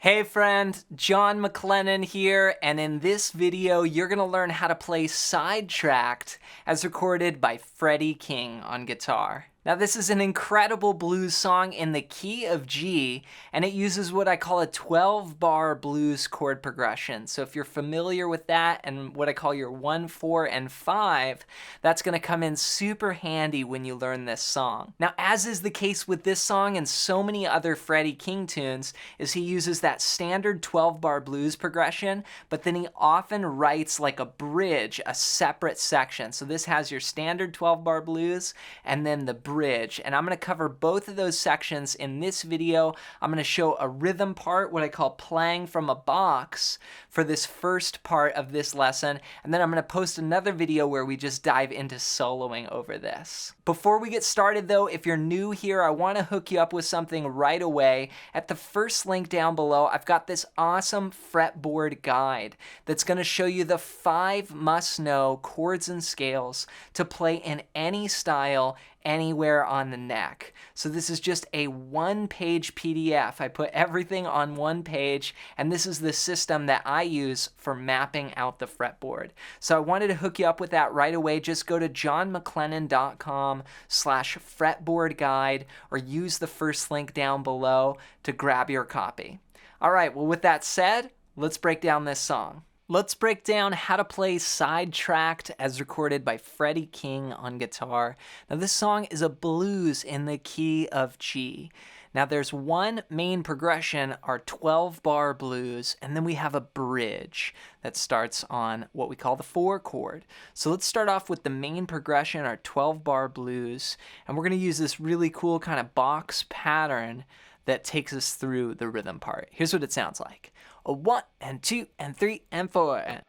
Hey friend, John MacLennan here, and in this video you're going to learn how to play Sidetracked as recorded by Freddie King on guitar. Now this is an incredible blues song in the key of G, and it uses what I call a 12-bar blues chord progression. So if you're familiar with that and what I call your 1, 4, and 5, that's going to come in super handy when you learn this song. Now as is the case with this song and so many other Freddie King tunes, is he uses that standard 12-bar blues progression, but then he often writes like a bridge, a separate section. So this has your standard 12-bar blues and then the bridge, and I'm going to cover both of those sections in this video. I'm going to show a rhythm part, what I call playing from a box, for this first part of this lesson, and then I'm going to post another video where we just dive into soloing over this. Before we get started though, if you're new here, I want to hook you up with something right away. At the first link down below, I've got this awesome fretboard guide that's going to show you the 5 must-know chords and scales to play in any style anywhere on the neck. So this is just a one-page PDF. I put everything on one page, and this is the system that I use for mapping out the fretboard. So I wanted to hook you up with that right away. Just go to johnmaclennan.com/fretboard guide or use the first link down below to grab your copy. All right, well, with that said, let's break down this song. Let's break down how to play Sidetracked as recorded by Freddie King on guitar. Now this song is a blues in the key of G. Now there's one main progression, our 12-bar blues, and then we have a bridge that starts on what we call the 4 chord. So let's start off with the main progression, our 12-bar blues, and we're going to use this really cool kind of box pattern that takes us through the rhythm part. Here's what it sounds like. A 1 and 2 and 3 and 4.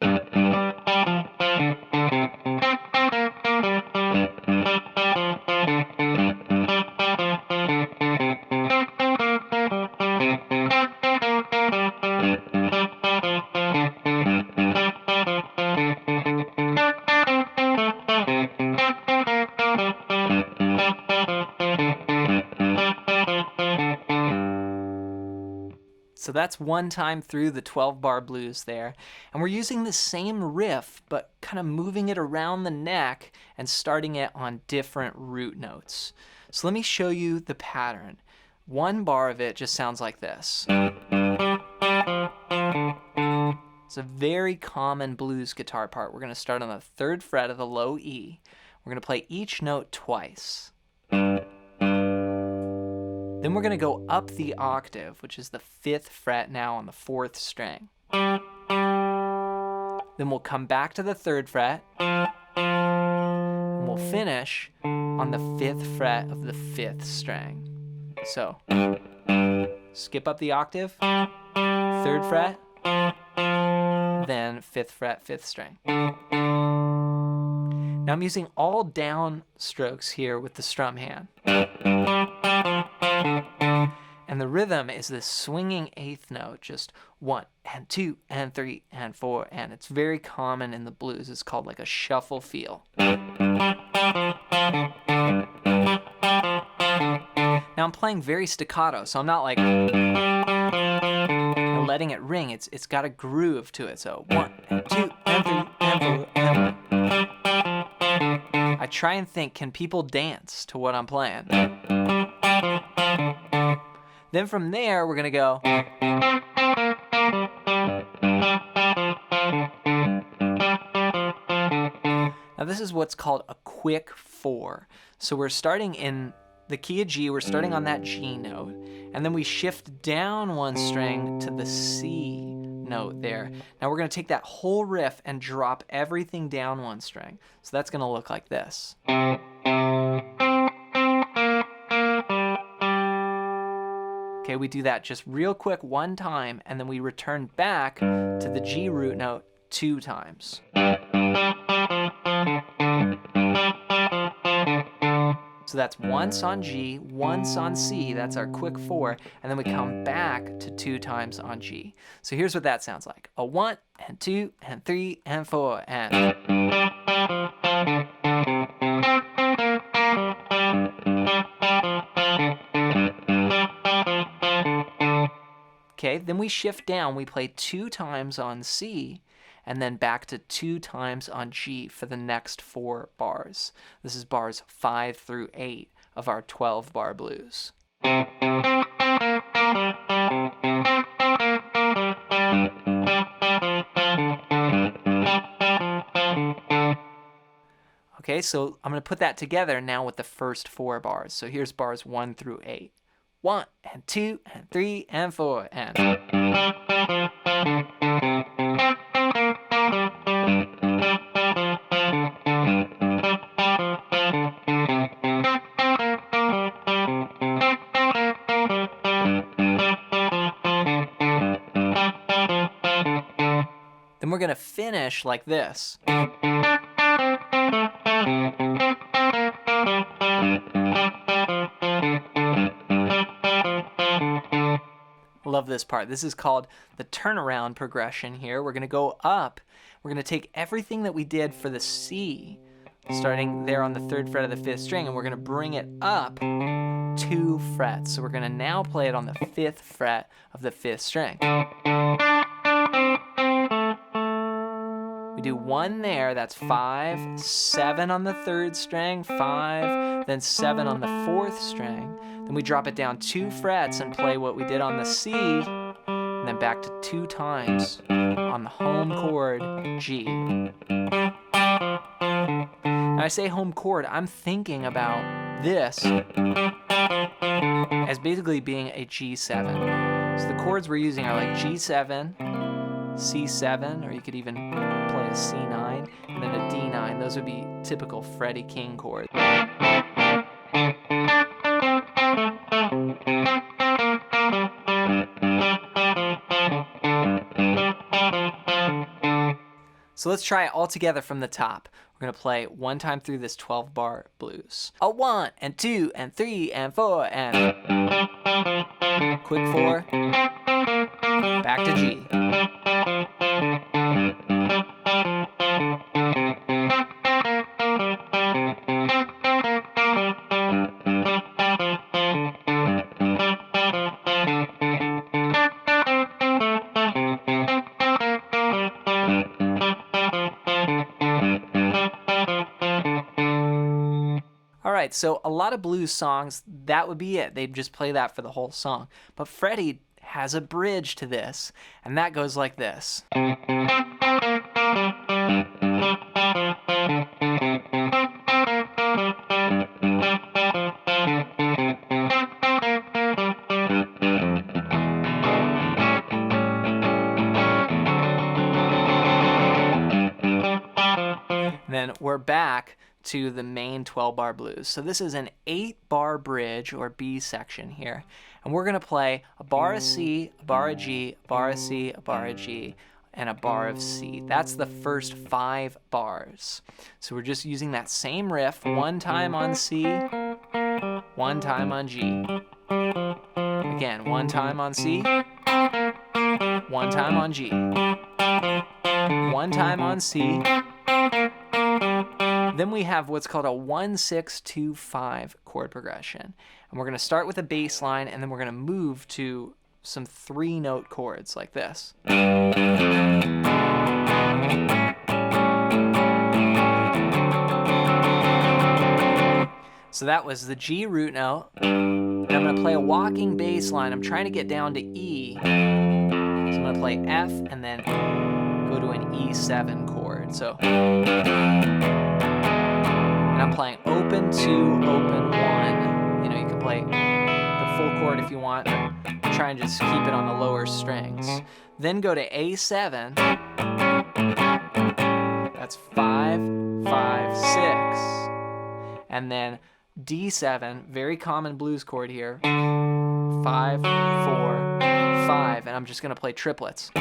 So that's one time through the 12-bar blues there. And we're using the same riff, but kind of moving it around the neck and starting it on different root notes. So let me show you the pattern. One bar of it just sounds like this. It's a very common blues guitar part. We're going to start on the 3rd fret of the low E. We're going to play each note twice. Then we're going to go up the octave, which is the 5th fret now on the 4th string. Then we'll come back to the 3rd fret, and we'll finish on the 5th fret of the 5th string. So, skip up the octave, 3rd fret, then 5th fret, 5th string. Now I'm using all down strokes here with the strum hand. And the rhythm is this swinging 8th note, just 1 and 2 and 3 and 4, and it's very common in the blues. It's called like a shuffle feel. Now I'm playing very staccato, so I'm not like letting it ring. It's got a groove to it. So 1 and 2 and 3 and 4 and 1. I try and think, can people dance to what I'm playing? Then from there, we're going to go. Now this is what's called a quick 4. So we're starting in the key of G, we're starting on that G note, and then we shift down one string to the C note there. Now we're going to take that whole riff and drop everything down one string. So that's going to look like this. Okay, we do that just real quick one time, and then we return back to the G root note 2 times. So that's once on G, once on C, that's our quick 4, and then we come back to 2 times on G. So here's what that sounds like. A 1 and 2 and 3 and 4 and... Okay, then we shift down. We play 2 times on C, and then back to 2 times on G for the next 4 bars. This is bars 5 through 8 of our 12-bar blues. Okay, so I'm going to put that together now with the first 4 bars. So here's bars 1 through 8. 1 and 2 and 3 and 4 and... Then we're going to finish like this. Love this part. This is called the turnaround progression here. We're going to go up. We're going to take everything that we did for the C, starting there on the 3rd fret of the 5th string, and we're going to bring it up 2 frets. So we're going to now play it on the 5th fret of the 5th string. We do 1 there, that's 5, 7 on the 3rd string, 5, then 7 on the 4th string. Then we drop it down 2 frets and play what we did on the C, and then back to 2 times on the home chord G. Now I say home chord, I'm thinking about this as basically being a G7. So the chords we're using are like G7, C7, or you could even play a C9, and then a D9. Those would be typical Freddie King chords. So let's try it all together from the top. We're going to play 1 time through this 12-bar blues. A 1 and 2 and 3 and 4 and... Quick 4. Back to G. Alright, so a lot of blues songs, that would be it. They'd just play that for the whole song. But Freddie has a bridge to this, and that goes like this. Then we're back to the main 12-bar blues. So this is an 8-bar bridge, or B section here. And we're going to play a bar of C, a bar of G, a bar of C, a bar of G, and a bar of C. That's the first 5 bars. So we're just using that same riff, 1 time on C, 1 time on G. Again, 1 time on C, 1 time on G, 1 time on C. Then we have what's called a 1-6-2-5 chord progression. And we're going to start with a bass line, and then we're going to move to some 3-note chords like this. So that was the G root note. And I'm going to play a walking bass line. I'm trying to get down to E. So I'm going to play F and then go to an E7 chord. So... And I'm playing open 2, open 1. You know, you can play the full chord if you want, but try and just keep it on the lower strings. Then go to A7. That's 5, 5, 6. And then D7, very common blues chord here. 5, 4, 5. And I'm just going to play triplets.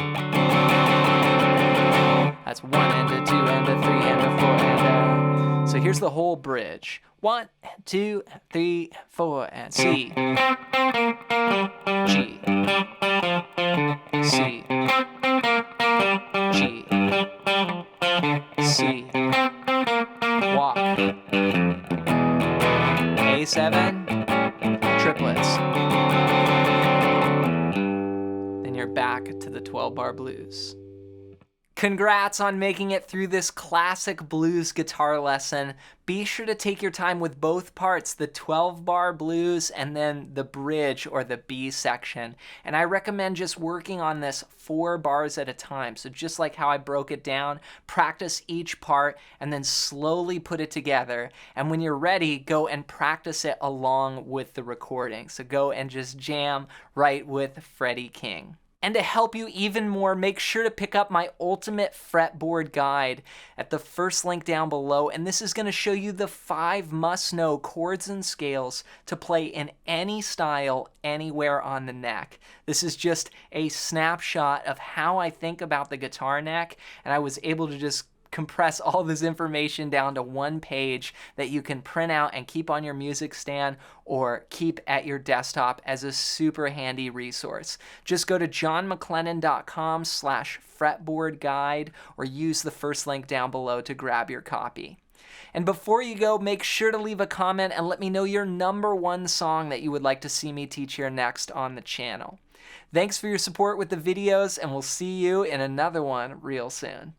That's 1 and a 2 and a 3 and a 4 and a... So here's the whole bridge. 1, 2, 3, 4, and C, G, C, G, C, walk, A7, triplets. Then you're back to the 12-bar blues. Congrats on making it through this classic blues guitar lesson. Be sure to take your time with both parts, the 12-bar blues and then the bridge or the B section. And I recommend just working on this 4 bars at a time. So just like how I broke it down, practice each part and then slowly put it together. And when you're ready, go and practice it along with the recording. So go and just jam right with Freddie King. And to help you even more, make sure to pick up my ultimate fretboard guide at the first link down below. And this is going to show you the 5 must-know chords and scales to play in any style, anywhere on the neck. This is just a snapshot of how I think about the guitar neck, and I was able to just compress all this information down to one page that you can print out and keep on your music stand or keep at your desktop as a super handy resource. Just go to johnmclennan.com/fretboard guide or use the first link down below to grab your copy. And before you go, make sure to leave a comment and let me know your #1 song that you would like to see me teach here next on the channel. Thanks for your support with the videos, and we'll see you in another one real soon.